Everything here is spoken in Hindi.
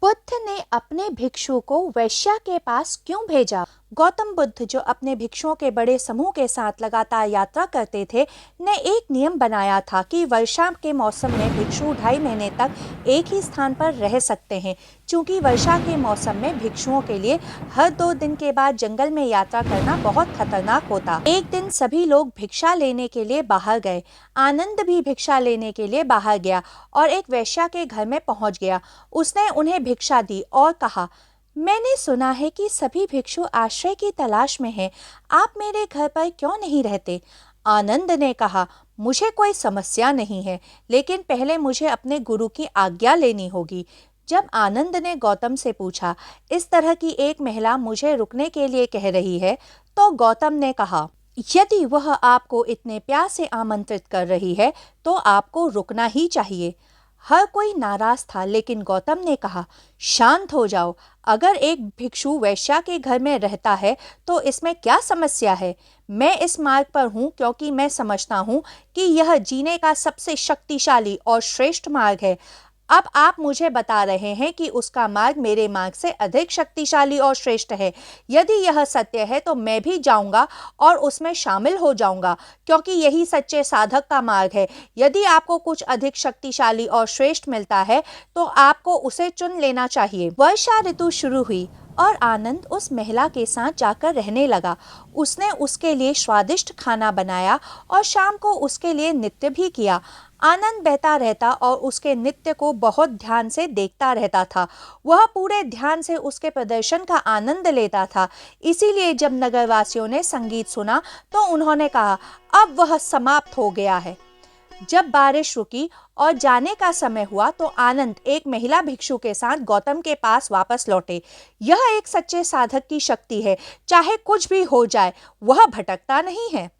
बुद्ध ने अपने भिक्षु को वेश्या के पास क्यों भेजा? गौतम बुद्ध, जो अपने भिक्षुओं के बड़े समूह के साथ लगातार यात्रा करते थे, ने एक नियम बनाया था कि वर्षा के मौसम में भिक्षु 2.5 महीने तक एक ही स्थान पर रह सकते हैं। चूंकि वर्षा के मौसम में भिक्षुओं के लिए हर 2 दिन के बाद जंगल में यात्रा करना बहुत खतरनाक होता। एक दिन सभी लोग भिक्षा लेने के लिए बाहर गए। आनंद भी भिक्षा लेने के लिए बाहर गया और एक वेश्या के घर में पहुंच गया। उसने उन्हें भिक्षा दी और कहा, मैंने सुना है कि सभी भिक्षु आश्रय की तलाश में हैं। आप मेरे घर पर क्यों नहीं रहते? आनंद ने कहा, मुझे कोई समस्या नहीं है, लेकिन पहले मुझे अपने गुरु की आज्ञा लेनी होगी। जब आनंद ने गौतम से पूछा, इस तरह की एक महिला मुझे रुकने के लिए कह रही है, तो गौतम ने कहा, यदि वह आपको इतने प्यार से आमंत्रित कर रही है तो आपको रुकना ही चाहिए। हर कोई नाराज था, लेकिन गौतम ने कहा, शांत हो जाओ। अगर एक भिक्षु वेश्या के घर में रहता है तो इसमें क्या समस्या है? मैं इस मार्ग पर हूँ क्योंकि मैं समझता हूँ कि यह जीने का सबसे शक्तिशाली और श्रेष्ठ मार्ग है। अब आप मुझे बता रहे हैं कि उसका मार्ग मेरे मार्ग से अधिक शक्तिशाली और श्रेष्ठ है। यदि यह सत्य है तो मैं भी जाऊंगा और उसमें शामिल हो जाऊंगा, क्योंकि यही सच्चे साधक का मार्ग है। यदि आपको कुछ अधिक शक्तिशाली और श्रेष्ठ मिलता है तो आपको उसे चुन लेना चाहिए। वर्षा ऋतु शुरू हुई और आनंद उस महिला के साथ जाकर रहने लगा। उसने उसके लिए स्वादिष्ट खाना बनाया और शाम को उसके लिए नृत्य भी किया। आनंद बहता रहता और उसके नृत्य को बहुत ध्यान से देखता रहता था। वह पूरे ध्यान से उसके प्रदर्शन का आनंद लेता था। इसीलिए जब नगरवासियों ने संगीत सुना तो उन्होंने कहा, अब वह समाप्त हो गया है। जब बारिश रुकी और जाने का समय हुआ तो आनंद एक महिला भिक्षु के साथ गौतम के पास वापस लौटे। यह एक सच्चे साधक की शक्ति है। चाहे कुछ भी हो जाए, वह भटकता नहीं है।